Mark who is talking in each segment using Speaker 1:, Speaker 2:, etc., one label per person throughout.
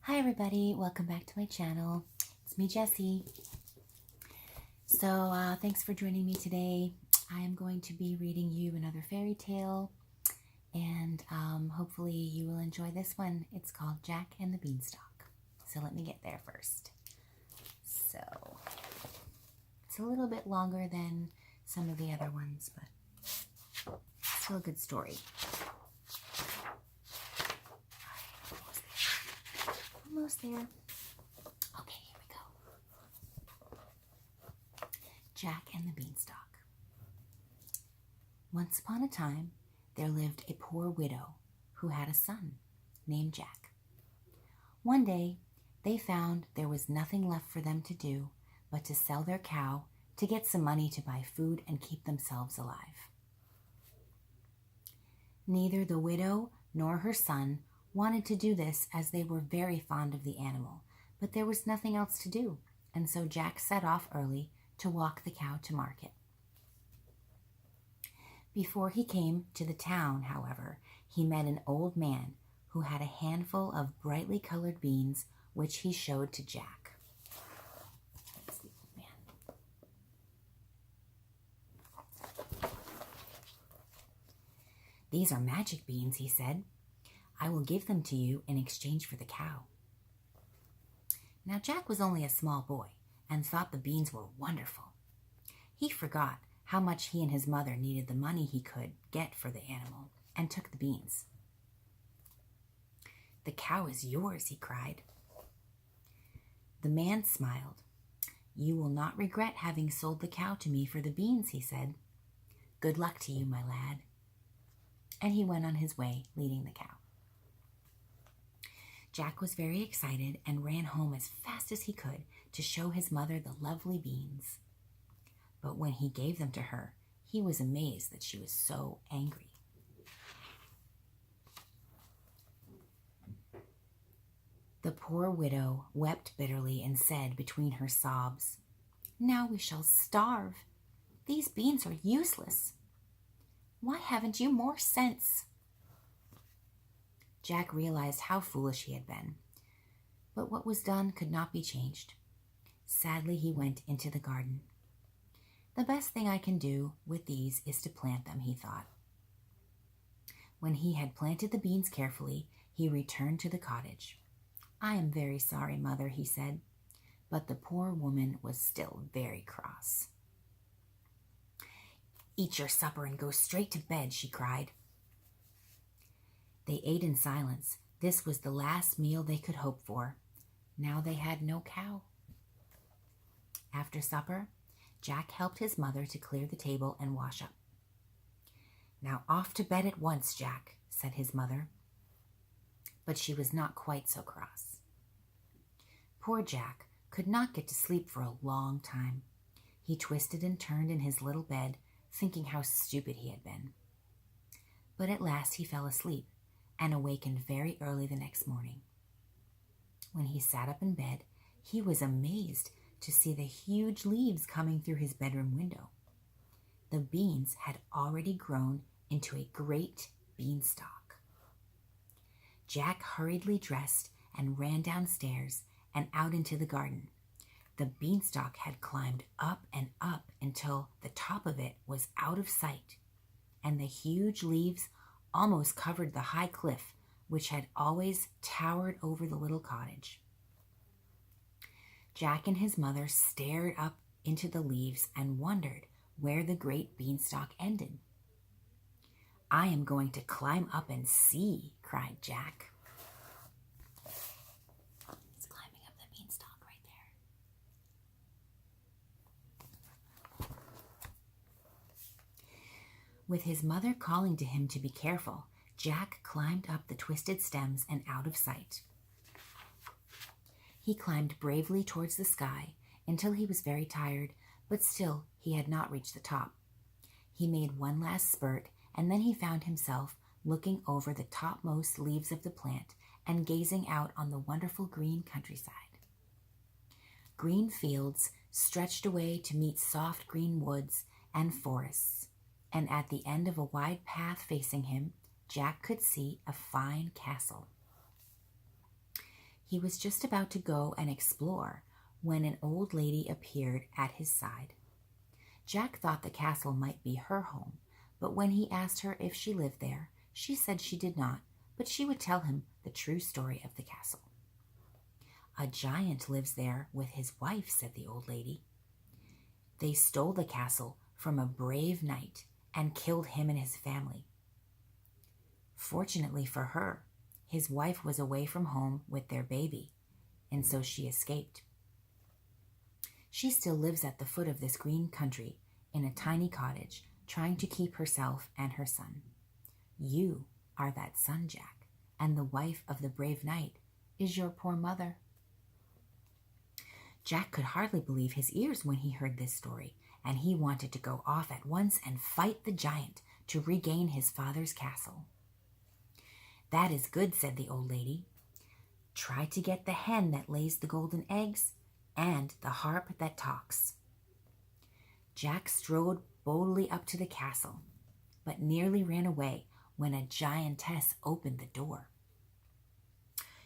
Speaker 1: Hi everybody, welcome back to my channel. It's me, Jessie. So thanks for joining me today. I am going to be reading you another fairy tale, and hopefully you will enjoy this one. It's called Jack and the Beanstalk. So let me get there first. So it's a little bit longer than some of the other ones, but still a good story. Almost there. Okay, here we go. Jack and the Beanstalk. Once upon a time, there lived a poor widow who had a son named Jack. One day, they found there was nothing left for them to do but to sell their cow to get some money to buy food and keep themselves alive. Neither the widow nor her son wanted to do this, as they were very fond of the animal, but there was nothing else to do, and so Jack set off early to walk the cow to market. Before he came to the town, however, he met an old man who had a handful of brightly colored beans, which he showed to Jack. That's the old man. "These are magic beans," he said. "I will give them to you in exchange for the cow." Now Jack was only a small boy and thought the beans were wonderful. He forgot how much he and his mother needed the money he could get for the animal and took the beans. "The cow is yours," he cried. The man smiled. "You will not regret having sold the cow to me for the beans," he said. "Good luck to you, my lad." And he went on his way, leading the cow. Jack was very excited and ran home as fast as he could to show his mother the lovely beans. But when he gave them to her, he was amazed that she was so angry. The poor widow wept bitterly and said between her sobs, "Now we shall starve. These beans are useless. Why haven't you more sense?" Jack realized how foolish he had been, but what was done could not be changed. Sadly, he went into the garden. "The best thing I can do with these is to plant them," he thought. When he had planted the beans carefully, he returned to the cottage. "I am very sorry, Mother," he said, but the poor woman was still very cross. "Eat your supper and go straight to bed," she cried. They ate in silence. This was the last meal they could hope for. Now they had no cow. After supper, Jack helped his mother to clear the table and wash up. "Now off to bed at once, Jack," said his mother. But she was not quite so cross. Poor Jack could not get to sleep for a long time. He twisted and turned in his little bed, thinking how stupid he had been. But at last he fell asleep and awakened very early the next morning. When he sat up in bed, he was amazed to see the huge leaves coming through his bedroom window. The beans had already grown into a great beanstalk. Jack hurriedly dressed and ran downstairs and out into the garden. The beanstalk had climbed up and up until the top of it was out of sight, and the huge leaves almost covered the high cliff which had always towered over the little cottage. Jack and his mother stared up into the leaves and wondered where the great beanstalk ended. "I am going to climb up and see," cried Jack. He's climbing up the beanstalk right there. With his mother calling to him to be careful, Jack climbed up the twisted stems and out of sight. He climbed bravely towards the sky until he was very tired, but still he had not reached the top. He made one last spurt, and then he found himself looking over the topmost leaves of the plant and gazing out on the wonderful green countryside. Green fields stretched away to meet soft green woods and forests, and at the end of a wide path facing him, Jack could see a fine castle. He was just about to go and explore when an old lady appeared at his side. Jack thought the castle might be her home, but when he asked her if she lived there, she said she did not, but she would tell him the true story of the castle. "A giant lives there with his wife," said the old lady. "They stole the castle from a brave knight and killed him and his family. Fortunately for her, his wife was away from home with their baby, and so she escaped. She still lives at the foot of this green country in a tiny cottage, trying to keep herself and her son. You are that son, Jack, and the wife of the brave knight is your poor mother." Jack could hardly believe his ears when he heard this story, and he wanted to go off at once and fight the giant to regain his father's castle. "That is good," said the old lady. "Try to get the hen that lays the golden eggs and the harp that talks." Jack strode boldly up to the castle, but nearly ran away when a giantess opened the door.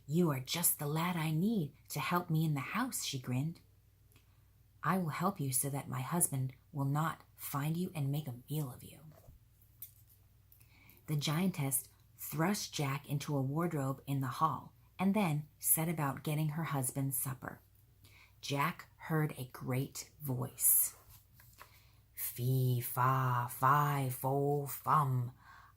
Speaker 1: "You are just the lad I need to help me in the house," she grinned. "I will help you so that my husband will not find you and make a meal of you." The giantess thrust Jack into a wardrobe in the hall and then set about getting her husband's supper. Jack heard a great voice. "Fee, fa, fi, fo, fum.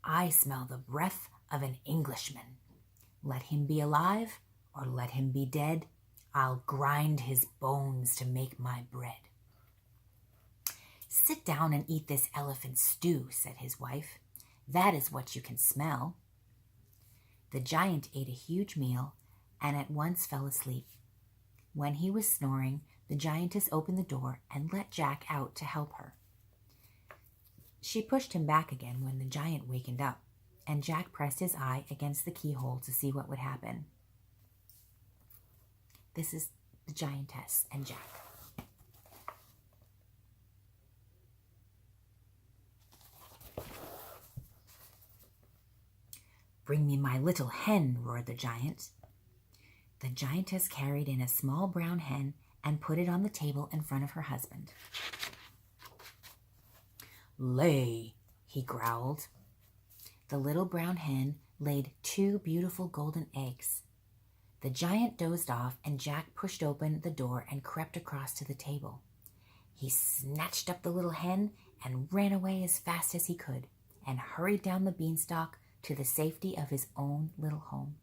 Speaker 1: I smell the breath of an Englishman. Let him be alive or let him be dead. I'll grind his bones to make my bread." "Sit down and eat this elephant stew," said his wife. "That is what you can smell." The giant ate a huge meal and at once fell asleep. When he was snoring, the giantess opened the door and let Jack out to help her. She pushed him back again when the giant wakened up, and Jack pressed his eye against the keyhole to see what would happen. This is the giantess and Jack. "Bring me my little hen," roared the giant. The giantess carried in a small brown hen and put it on the table in front of her husband. "Lay," he growled. The little brown hen laid 2 beautiful golden eggs. The giant dozed off, and Jack pushed open the door and crept across to the table. He snatched up the little hen and ran away as fast as he could, and hurried down the beanstalk to the safety of his own little home.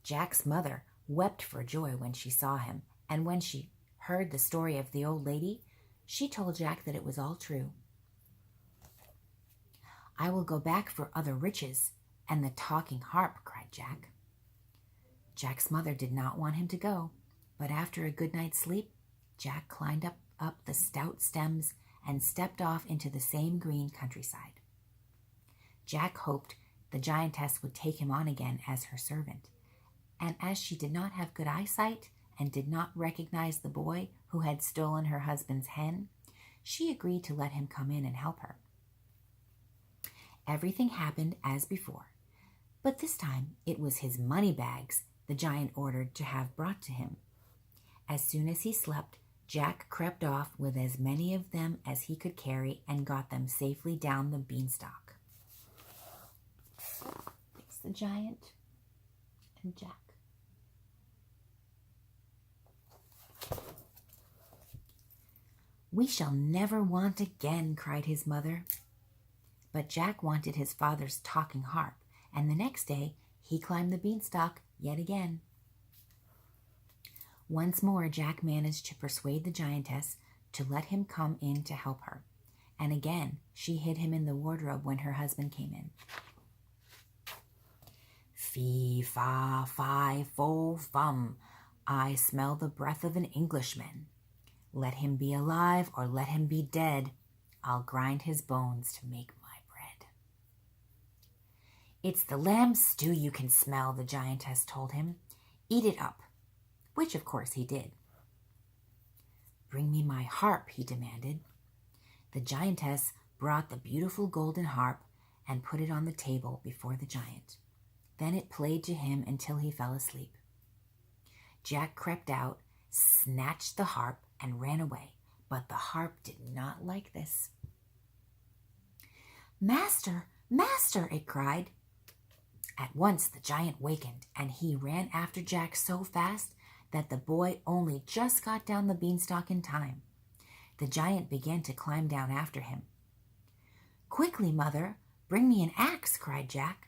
Speaker 1: Jack's mother wept for joy when she saw him, and when she heard the story of the old lady, she told Jack that it was all true. "I will go back for other riches and the talking harp," cried Jack. Jack's mother did not want him to go, but after a good night's sleep, Jack climbed up the stout stems and stepped off into the same green countryside. Jack hoped the giantess would take him on again as her servant, and as she did not have good eyesight and did not recognize the boy who had stolen her husband's hen, she agreed to let him come in and help her. Everything happened as before, but this time it was his money bags the giant ordered to have brought to him. As soon as he slept, Jack crept off with as many of them as he could carry and got them safely down the beanstalk. It's the giant and Jack. "We shall never want again," cried his mother. But Jack wanted his father's talking harp, and the next day he climbed the beanstalk yet again. Once more Jack managed to persuade the giantess to let him come in to help her, and again she hid him in the wardrobe when her husband came in. "Fee, fa, fi, fo, fum. I smell the breath of an Englishman. Let him be alive or let him be dead. I'll grind his bones to make my bread." "It's the lamb stew you can smell," the giantess told him. "Eat it up," which of course he did. "Bring me my harp," he demanded. The giantess brought the beautiful golden harp and put it on the table before the giant. Then it played to him until he fell asleep. Jack crept out, snatched the harp, and ran away, but the harp did not like this. "Master, master!" it cried. At once the giant wakened, and he ran after Jack so fast that the boy only just got down the beanstalk in time. The giant began to climb down after him. "Quickly, mother, bring me an axe," cried Jack.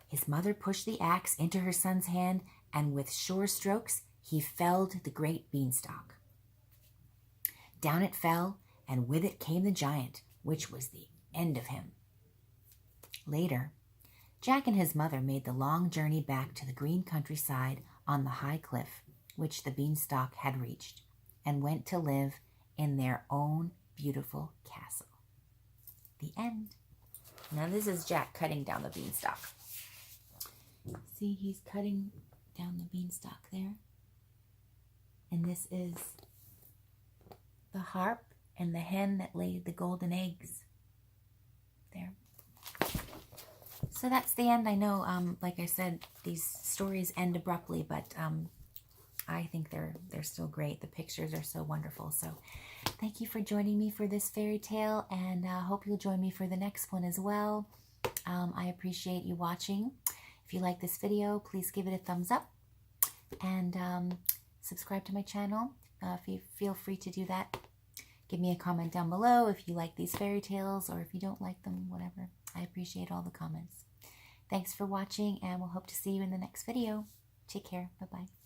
Speaker 1: His mother pushed the axe into her son's hand, and with sure strokes he felled the great beanstalk. Down it fell, and with it came the giant, which was the end of him. Later, Jack and his mother made the long journey back to the green countryside on the high cliff, which the beanstalk had reached, and went to live in their own beautiful castle. The end. Now this is Jack cutting down the beanstalk. See, he's cutting down the beanstalk there. And this is the harp and the hen that laid the golden eggs. There. So that's the end. I know, like I said, these stories end abruptly, but I think they're still great. The pictures are so wonderful. So thank you for joining me for this fairy tale, and I hope you'll join me for the next one as well. I appreciate you watching. If you like this video, please give it a thumbs up, and subscribe to my channel. If you feel free to do that. Give me a comment down below if you like these fairy tales, or if you don't like them, whatever. I appreciate all the comments. Thanks for watching, and we'll hope to see you in the next video. Take care. Bye-bye.